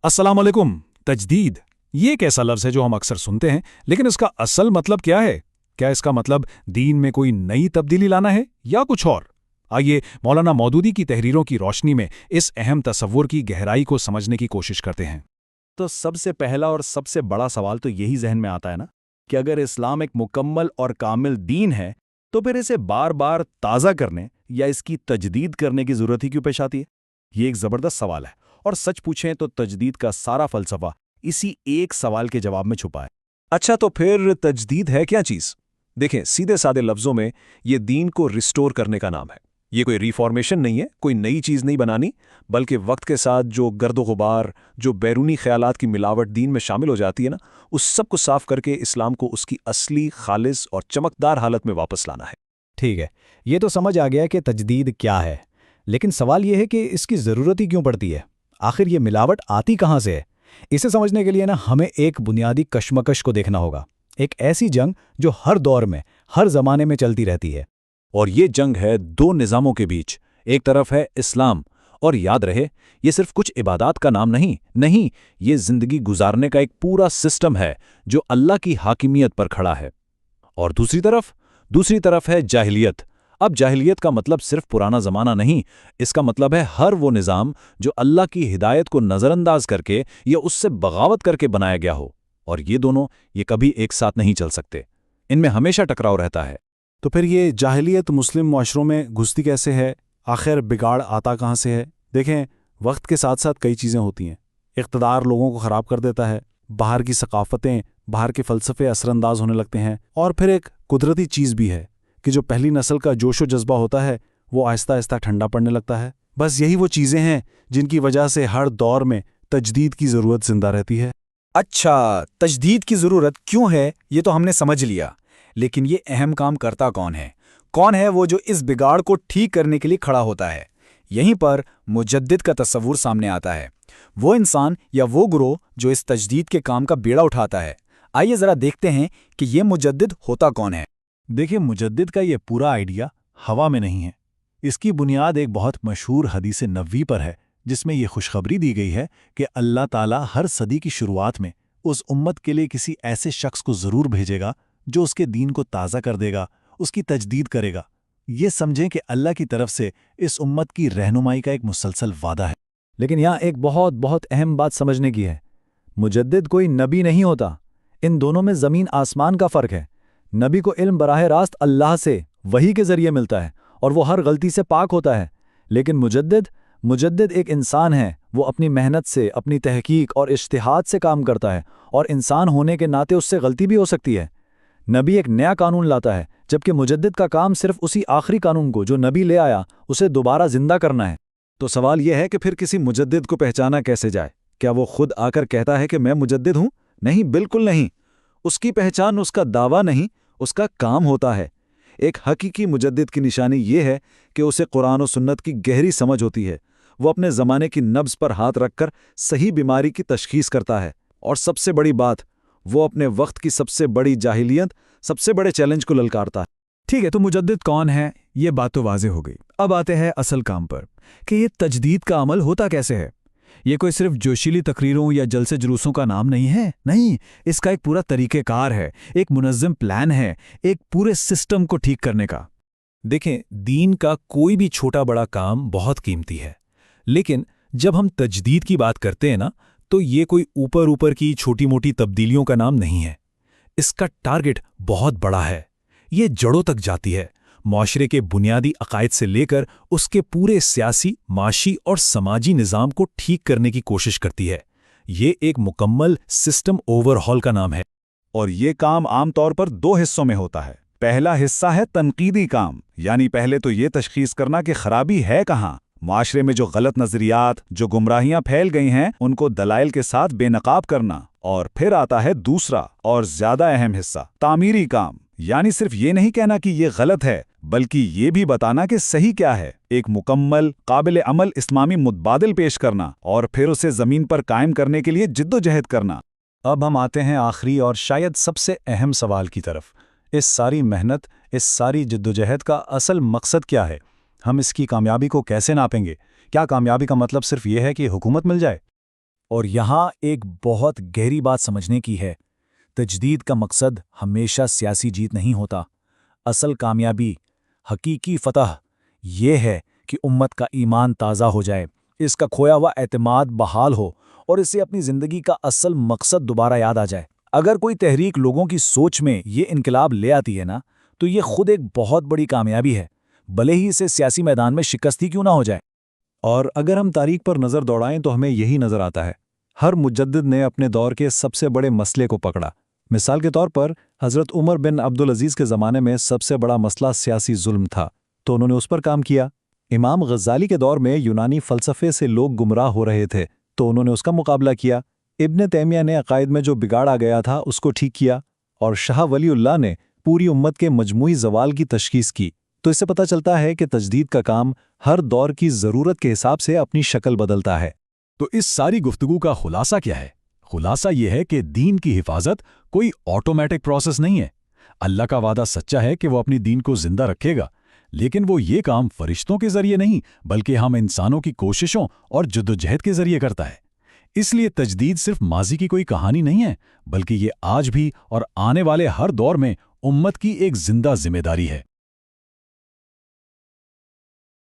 अस्सलाम वालेकुम। तजदीद ये एक ऐसा लफ्ज़ है जो हम अक्सर सुनते हैं, लेकिन इसका असल मतलब क्या है? क्या इसका मतलब दीन में कोई नई तब्दीली लाना है या कुछ और? आइए मौलाना मौदूदी की तहरीरों की रोशनी में इस अहम तसव्वुर की गहराई को समझने की कोशिश करते हैं। तो सबसे पहला और सबसे बड़ा सवाल तो यही जहन में आता है ना कि अगर इस्लाम एक मुकम्मल और कामिल दीन है तो फिर इसे बार बार ताज़ा करने या इसकी तजदीद करने की ज़रूरत ही क्यों पेश आती है? ये एक ज़बरदस्त सवाल है और सच पूछें तो तजदीद का सारा फ़लसफ़ा इसी एक सवाल के जवाब में छुपा है। अच्छा, तो फिर तजदीद है क्या चीज़? देखें, सीधे सादे लफ्ज़ों में ये दीन को रिस्टोर करने का नाम है। ये कोई रिफॉर्मेशन नहीं है, कोई नई चीज़ नहीं बनानी, बल्कि वक्त के साथ जो गर्द गुबार, जो बैरूनी ख्यालात की मिलावट दीन में शामिल हो जाती है ना, उस सब को साफ करके इस्लाम को उसकी असली, खालिस और चमकदार हालत में वापस लाना है। ठीक है, ये तो समझ आ गया कि तजदीद क्या है, लेकिन सवाल ये है कि इसकी ज़रूरत ही क्यों पड़ती है? आखिर ये मिलावट आती कहाँ से है? इसे समझने के लिए ना हमें एक बुनियादी कशमकश को देखना होगा। एक ऐसी जंग जो हर दौर में, हर ज़माने में चलती रहती है। और ये जंग है दो निज़ामों के बीच। एक तरफ है इस्लाम, और याद रहे, ये सिर्फ कुछ इबादात का नाम नहीं, ये ज़िंदगी गुजारने का एक पूरा सिस्टम है जो अल्लाह की हाकिमियत पर खड़ा है। और दूसरी तरफ है जाहिलियत। अब जाहिलियत का मतलब सिर्फ पुराना ज़माना नहीं, इसका मतलब है हर वो निज़ाम जो अल्लाह की हिदायत को नज़रअंदाज करके या उससे बगावत करके बनाया गया हो। और ये दोनों कभी एक साथ नहीं चल सकते, इनमें हमेशा टकराव रहता है। तो फिर ये जाहिलियत मुस्लिम मुआशरों में घुसती कैसे है? आखिर बिगाड़ आता कहाँ से है? देखें, वक्त के साथ साथ कई चीज़ें होती हैं। इक़्तिदार लोगों को ख़राब कर देता है, बाहर की सकाफ़तें, बाहर के फ़लसफ़े असरअंदाज होने लगते हैं, और फिर एक कुदरती चीज़ भी है कि जो पहली नस्ल का जोश व जज्बा होता है वो आहिस्ता आहिस्ता ठंडा पड़ने लगता है। बस यही वो चीज़ें हैं जिनकी वजह से हर दौर में तजदीद की ज़रूरत ज़िंदा रहती है। अच्छा, तजदीद की ज़रूरत क्यों है ये तो हमने समझ लिया, लेकिन ये अहम काम करता कौन है? कौन है वो जो इस बिगाड़ को ठीक करने के लिए खड़ा होता है? यहीं पर मुजद्दिद का तस्वुर सामने आता है, वो इंसान या वो गुरोह जो इस तजदीद के काम का बेड़ा उठाता है। आइए ज़रा देखते हैं कि ये मुजद्दिद होता कौन है। देखिए, मुजद्दिद का ये पूरा आइडिया हवा में नहीं है। इसकी बुनियाद एक बहुत मशहूर हदीस नबवी पर है, जिसमें ये खुशखबरी दी गई है कि अल्लाह ताला हर सदी की शुरुआत में उस उम्मत के लिए किसी ऐसे शख्स को ज़रूर भेजेगा जो उसके दीन को ताज़ा कर देगा, उसकी तजदीद करेगा। ये समझें कि अल्लाह की तरफ से इस उम्मत की रहनुमाई का एक मुसलसल वादा है। लेकिन यहाँ एक बहुत बहुत अहम बात समझने की है। मुजद्दिद कोई नबी नहीं होता। इन दोनों में ज़मीन आसमान का फ़र्क है। नबी को इल्म बराह रास्त अल्लाह से वही के ज़रिए मिलता है और वो हर गलती से पाक होता है। लेकिन मुजद्दिद एक इंसान है। वो अपनी मेहनत से, अपनी तहकीक और इज्तिहाद से काम करता है, और इंसान होने के नाते उससे गलती भी हो सकती है। नबी एक नया कानून लाता है, जबकि मुजद्दिद का काम सिर्फ उसी आखिरी कानून को जो नबी ले आया उसे दोबारा जिंदा करना है। तो सवाल यह है कि फिर किसी मुजद्दिद को पहचाना कैसे जाए? क्या वो खुद आकर कहता है कि मैं मुजद्दिद हूं? नहीं, बिल्कुल नहीं। उसकी पहचान उसका दावा नहीं, उसका काम होता है। एक हकीकी मुजद्दिद की निशानी ये है कि उसे कुरान और सुन्नत की गहरी समझ होती है। वो अपने ज़माने की नब्ज़ पर हाथ रखकर सही बीमारी की तशख़ीस करता है, और सबसे बड़ी बात, वो अपने वक्त की सबसे बड़ी जाहिलियत, सबसे बड़े चैलेंज को ललकारता है। ठीक है, तो मुजद्दिद कौन है ये बात तो वाज़ेह हो गई। अब आते हैं असल काम पर कि ये तजदीद का अमल होता कैसे है। ये कोई सिर्फ जोशीली तकरीरों या जलसे जुलूसों का नाम नहीं है। नहीं, इसका एक पूरा तरीक़ेकार है, एक मुनज़्ज़म प्लान है, एक पूरे सिस्टम को ठीक करने का। देखें, दीन का कोई भी छोटा बड़ा काम बहुत कीमती है, लेकिन जब हम तजदीद की बात करते हैं ना, तो ये कोई ऊपर ऊपर की छोटी मोटी तब्दीलियों का नाम नहीं है। इसका टारगेट बहुत बड़ा है। ये जड़ों तक जाती है, माशरे के बुनियादी अकायद से लेकर उसके पूरे सियासी, माशी और समाजी निज़ाम को ठीक करने की कोशिश करती है। ये एक मुकम्मल सिस्टम ओवरहॉल का नाम है। और ये काम आम तौर पर दो हिस्सों में होता है। पहला हिस्सा है तनकीदी काम, यानी पहले तो ये तशख़ीस करना कि खराबी है कहाँ। माशरे में जो गलत नज़रियात, जो गुमराहियां फैल गई हैं, उनको दलाइल के साथ बेनकाब करना। और फिर आता है दूसरा और ज़्यादा अहम हिस्सा, तामीरी काम, यानी सिर्फ ये नहीं कहना कि ये गलत है, बल्कि ये भी बताना कि सही क्या है। एक मुकम्मल काबिल अमल इस्लामी मुतबादिल पेश करना, और फिर उसे ज़मीन पर कायम करने के लिए जिद्दोजहद करना। अब हम आते हैं आखिरी और शायद सबसे अहम सवाल की तरफ। इस सारी मेहनत, इस सारी जिद्दोजहद का असल मकसद क्या है? हम इसकी कामयाबी को कैसे नापेंगे? क्या कामयाबी का मतलब सिर्फ ये है कि हुकूमत मिल जाए? اور یہاں ایک بہت گہری بات سمجھنے کی ہے، تجدید کا مقصد ہمیشہ سیاسی جیت نہیں ہوتا۔ اصل کامیابی، حقیقی فتح یہ ہے کہ امت کا ایمان تازہ ہو جائے، اس کا کھویا ہوا اعتماد بحال ہو اور اسے اپنی زندگی کا اصل مقصد دوبارہ یاد آ جائے۔ اگر کوئی تحریک لوگوں کی سوچ میں یہ انقلاب لے آتی ہے نا، تو یہ خود ایک بہت بڑی کامیابی ہے، بھلے ہی اسے سیاسی میدان میں شکست ہی کیوں نہ ہو جائے۔ اور اگر ہم تاریخ پر نظر دوڑائیں تو ہمیں یہی نظر آتا ہے، ہر مجدد نے اپنے دور کے سب سے بڑے مسئلے کو پکڑا۔ مثال کے طور پر حضرت عمر بن عبدالعزیز کے زمانے میں سب سے بڑا مسئلہ سیاسی ظلم تھا، تو انہوں نے اس پر کام کیا۔ امام غزالی کے دور میں یونانی فلسفے سے لوگ گمراہ ہو رہے تھے، تو انہوں نے اس کا مقابلہ کیا۔ ابن تیمیہ نے عقائد میں جو بگاڑ آ گیا تھا اس کو ٹھیک کیا، اور شاہ ولی اللہ نے پوری امت کے مجموعی زوال کی تشخیص کی۔ تو اس سے پتہ چلتا ہے کہ تجدید کا کام ہر دور کی ضرورت کے حساب سے اپنی شکل بدلتا ہے۔ تو اس ساری گفتگو کا خلاصہ کیا ہے؟ خلاصہ یہ ہے کہ دین کی حفاظت کوئی آٹومیٹک پروسیس نہیں ہے۔ اللہ کا وعدہ سچا ہے کہ وہ اپنی دین کو زندہ رکھے گا، لیکن وہ یہ کام فرشتوں کے ذریعے نہیں بلکہ ہم انسانوں کی کوششوں اور جدوجہد کے ذریعے کرتا ہے۔ اس لیے تجدید صرف ماضی کی کوئی کہانی نہیں ہے، بلکہ یہ آج بھی اور آنے والے ہر دور میں امت کی ایک زندہ ذمہ داری ہے۔